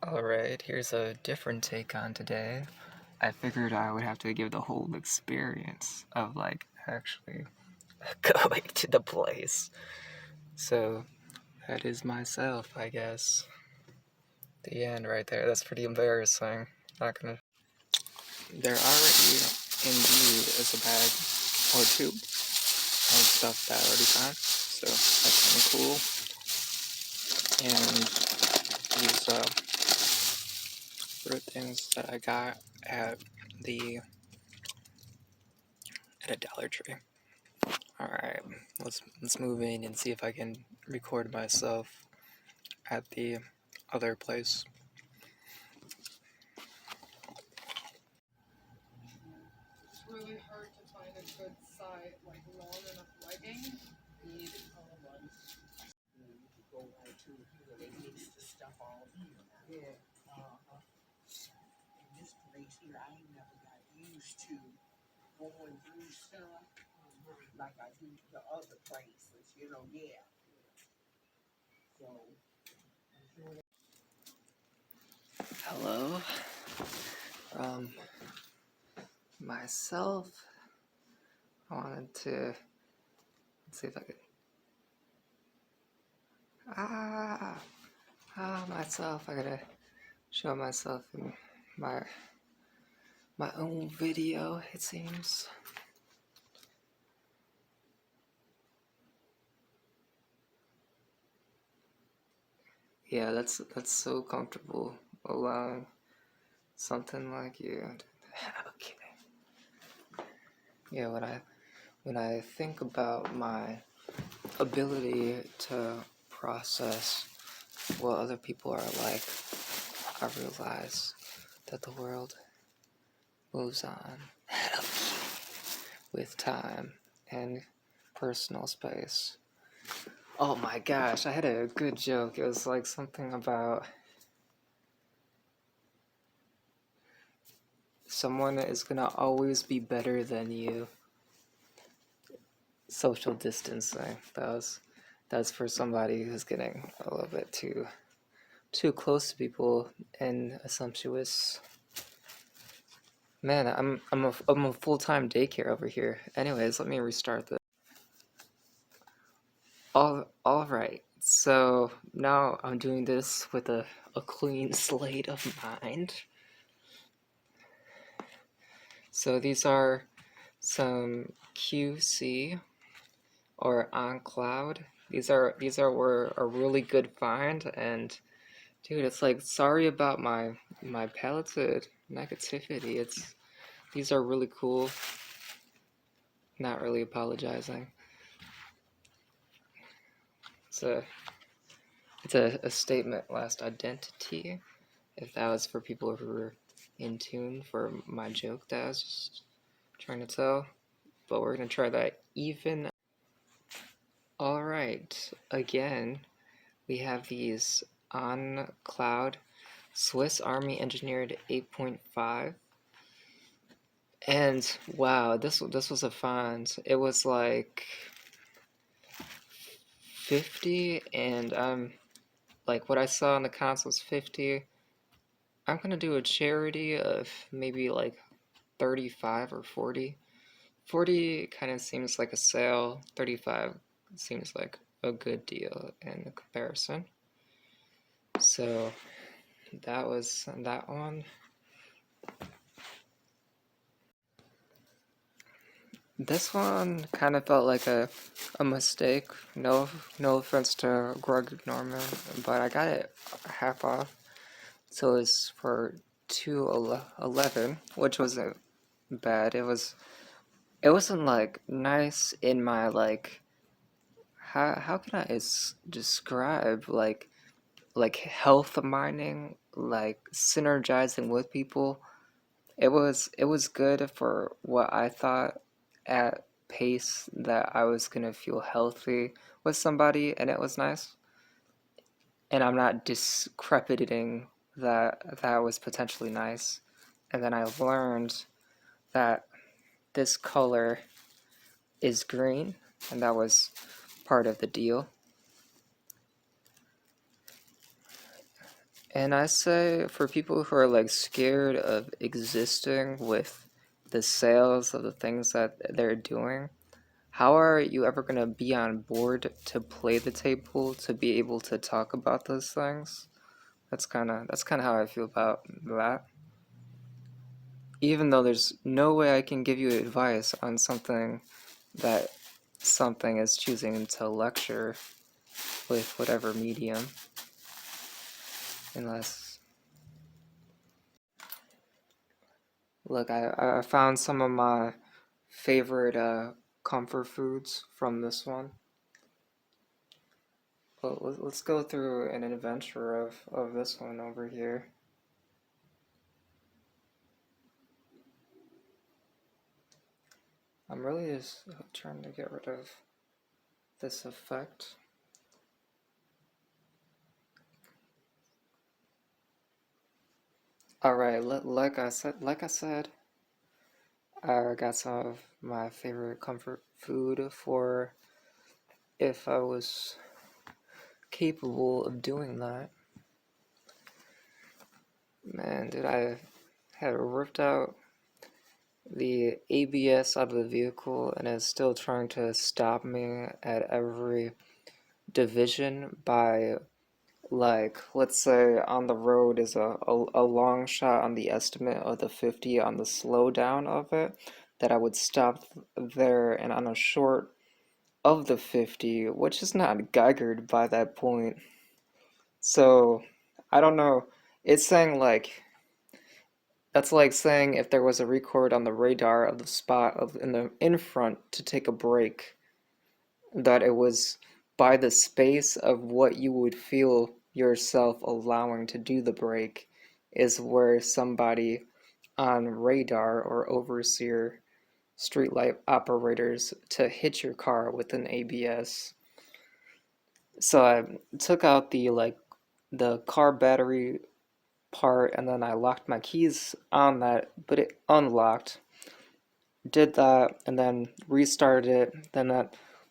Alright, here's a different take on today. I figured I would have to give the whole experience of actually going to the place. So that is myself, I guess. The end right there. That's pretty embarrassing. Not gonna. There already indeed is a bag or two of stuff that I already found. So that's kind of cool. And these fruit things that I got at a Dollar Tree. Alright, let's move in and see if I can record myself at the other place. It's really hard to find a good size, like long enough legging. You need one. You could go right to where they mix the stuff all in. Yeah. In this place here, I ain't never got used to going through stuff like I do the other places, yeah. So, Hello? Myself. I wanted to. Let's see if I could. Myself. I gotta show myself in my own video, it seems. Yeah, that's so comfortable allowing something like you. Okay. Yeah, when I think about my ability to process what other people are like, I realize that the world moves on with time and personal space. Oh my gosh, I had a good joke. It was like something about someone is gonna always be better than you. Social distancing. That's for somebody who's getting a little bit too close to people and a sumptuous. Man, I'm a full-time daycare over here. Anyways, let me restart this. All right. So now I'm doing this with a clean slate of mind. So these are some QC or on cloud. These were a really good find, and dude, it's like, sorry about my paleted negativity. These are really cool. Not really apologizing. It's a statement last identity. If that was for people who were in tune for my joke that I was just trying to tell. But we're gonna try that even. Alright, again, we have these on cloud Swiss Army engineered 8.5. And wow, this was a find. It was like 50, and like what I saw on the console was 50. I'm gonna do a charity of maybe like 35 or 40. 40 kind of seems like a sale. 35 seems like a good deal in comparison. So that was that one. This one kind of felt like a mistake. No offense to Greg Norman, but I got it half off. So it's for $2.11, which wasn't bad. It wasn't like nice in my like. How can I describe like health mining, like synergizing with people? It was good for what I thought at pace that I was gonna feel healthy with somebody, and it was nice. And I'm not discrediting that was potentially nice. And then I learned that this color is green, and that was part of the deal. And I say for people who are like scared of existing with the sales of the things that they're doing, how are you ever going to be on board to play the table to be able to talk about those things? That's kind of how I feel about that. Even though there's no way I can give you advice on something that something is choosing to lecture with whatever medium, unless look, I found some of my favorite comfort foods from this one. But let's go through an adventure of this one over here. I'm really just trying to get rid of this effect. All right, like I said, I got some of my favorite comfort food for if I was capable of doing that. Man, dude, I had ripped out the ABS out of the vehicle and it's still trying to stop me at every division by, like, let's say on the road is a long shot on the estimate of the 50 on the slowdown of it, that I would stop there, and on a short of the 50, which is not geigered by that point. So, I don't know. It's saying like, that's like saying if there was a record on the radar of the spot of in front to take a break, that it was by the space of what you would feel yourself allowing to do the break is where somebody on radar or overseer streetlight operators to hit your car with an ABS. So I took out the car battery part and then I locked my keys on that, but it unlocked. Did that and then restarted it, then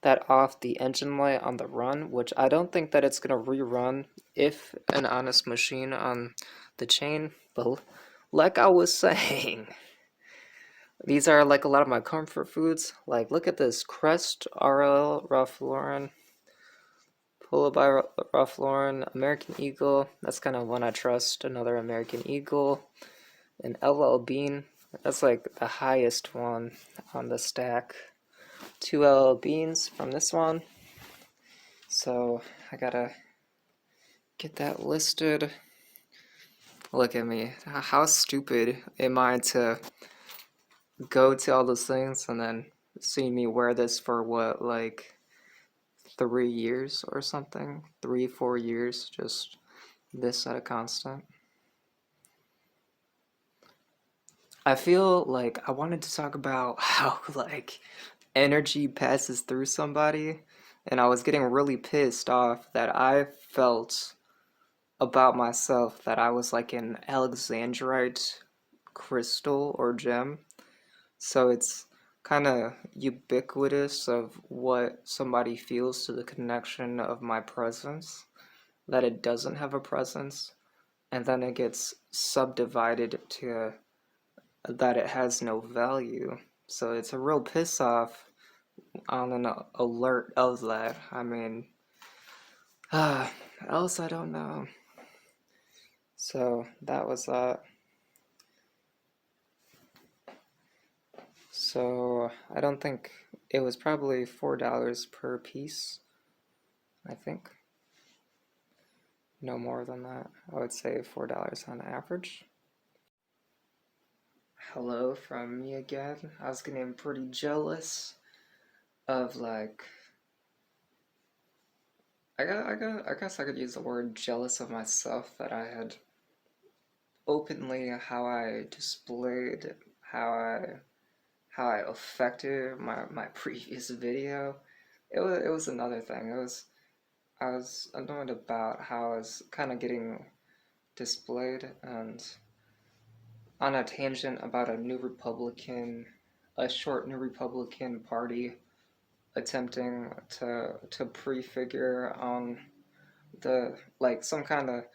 that off the engine light on the run, which I don't think that it's gonna rerun if an honest machine on the chain. But like I was saying, these are like a lot of my comfort foods. Like, look at this Crest RL Ralph Lauren, Polo by Ralph Lauren, American Eagle. That's kind of one I trust. Another American Eagle, an LL Bean. That's like the highest one on the stack. Two LL Beans from this one. So I gotta get that listed. Look at me. How stupid am I to go to all those things and then see me wear this for what, like 3 years or something? 3, 4 years, just this at a constant. I feel like I wanted to talk about how like energy passes through somebody, and I was getting really pissed off that I felt about myself that I was like an Alexandrite crystal or gem. So it's kind of ubiquitous of what somebody feels to the connection of my presence, that it doesn't have a presence, and then it gets subdivided to that it has no value. So it's a real piss off on an alert of that. I mean, else I don't know. So that was that. So I don't think it was probably $4 per piece, I think. No more than that. I would say $4 on average. Hello from me again. I was getting pretty jealous of like I guess I could use the word jealous of myself that I had openly how I displayed how I affected my previous video. It was another thing. I was annoyed about how I was kind of getting displayed and on a tangent about a short New Republican Party attempting to prefigure on the like some kind of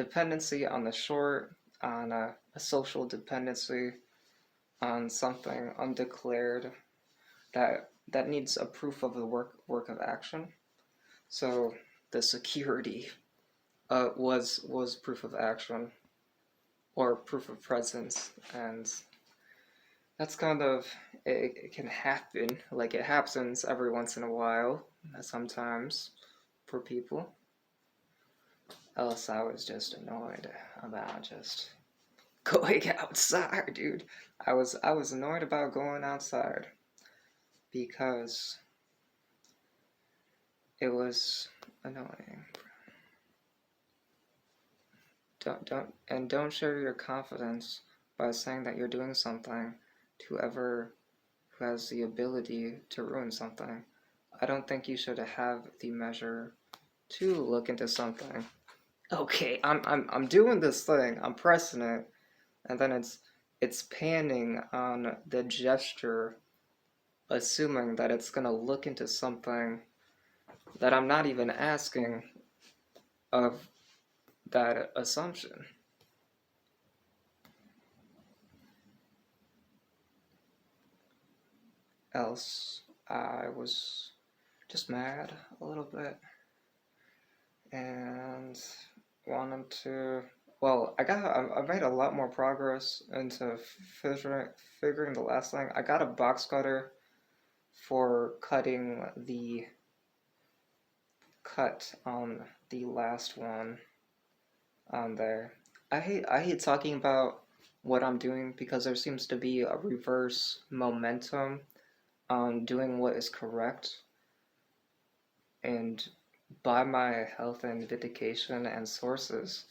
dependency on the short, on a social dependency, on something undeclared that needs a proof of the work of action. So the security was proof of action or proof of presence, and that's kind of it can happen, like it happens every once in a while sometimes for people. Else I was just annoyed about just going outside, dude. I was annoyed about going outside because it was annoying. Don't share your confidence by saying that you're doing something to whoever who has the ability to ruin something. I don't think you should have the measure to look into something. Okay, I'm doing this thing. I'm pressing it, and then it's panning on the gesture, assuming that it's gonna look into something that I'm not even asking of that assumption. Else, I was just mad a little bit and wanted to. Well, I made a lot more progress into figuring the last thing. I got a box cutter for cutting the cut on the last one on there. I hate talking about what I'm doing because there seems to be a reverse momentum on doing what is correct, and by my health and vindication and sources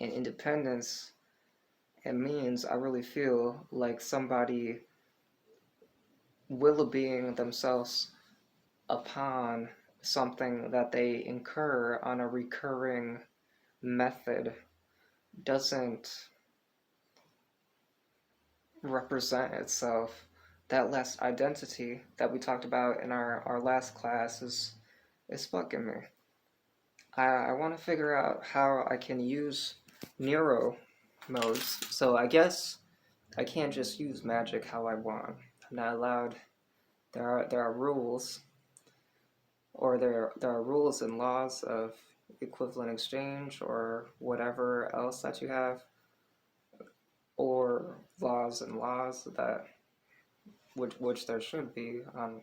and independence, it means I really feel like somebody will-being themselves upon something that they incur on a recurring method doesn't represent itself. That last identity that we talked about in our last class is fucking me. I want to figure out how I can use Nero modes. So I guess I can't just use magic how I want. I'm not allowed. There are rules, or there are rules and laws of equivalent exchange or whatever else that you have, or laws that which there should be on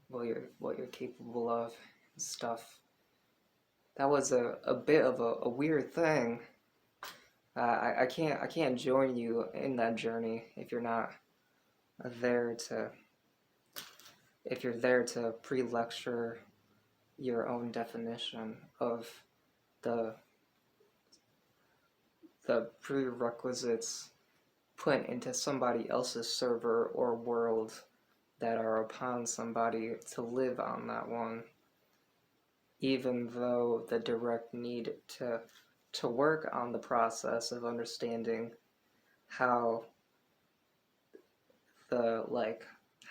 what you're capable of and stuff. That was a bit of a weird thing. I can't join you in that journey if you're not there to if you're there to pre-lecture your own definition of the the prerequisites put into somebody else's server or world that are upon somebody to live on that one, even though the direct need to work on the process of understanding how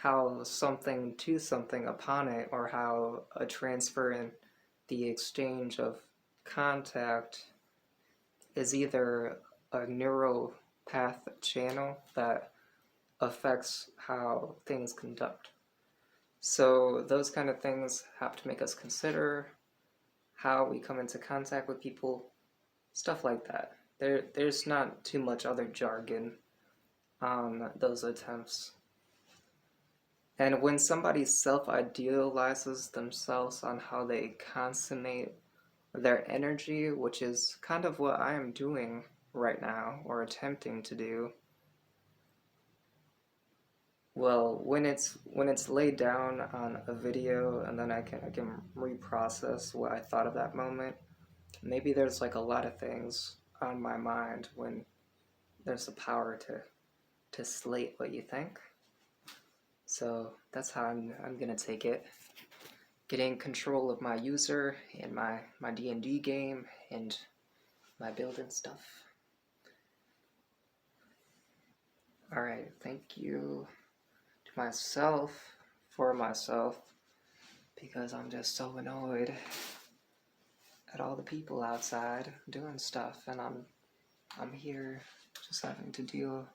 how something to something upon it, or how a transfer and the exchange of contact is either a neural path channel that affects how things conduct. So those kind of things have to make us consider how we come into contact with people, stuff like that. There's not too much other jargon on those attempts. And when somebody self-idealizes themselves on how they consummate their energy, which is kind of what I am doing right now, or attempting to do, well, when it's laid down on a video and then I can reprocess what I thought of that moment, maybe there's like a lot of things on my mind when there's the power to slate what you think. So that's how I'm gonna take it. Getting control of my user and my D&D game and my building stuff. Alright, thank you to myself, for myself, because I'm just so annoyed at all the people outside doing stuff, and I'm here just having to deal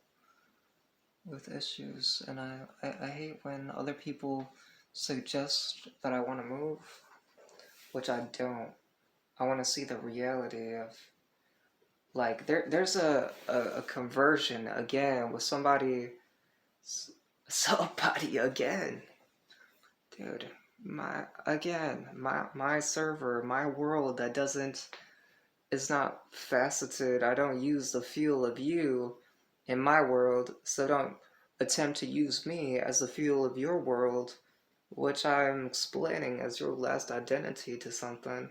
with issues. And I hate when other people suggest that I want to move, which I don't. I want to see the reality of, like, there's a conversion again with somebody again, dude. My server, my world that doesn't is not faceted. I don't use the fuel of you in my world, so don't attempt to use me as the fuel of your world, which I'm explaining as your last identity to something.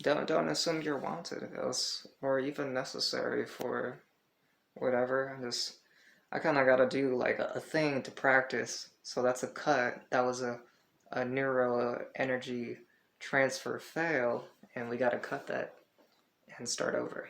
Don't assume you're wanted else or even necessary for whatever. I kind of gotta do like a thing to practice. So that's a cut. That was a neuro energy transfer fail, and we gotta cut that and start over.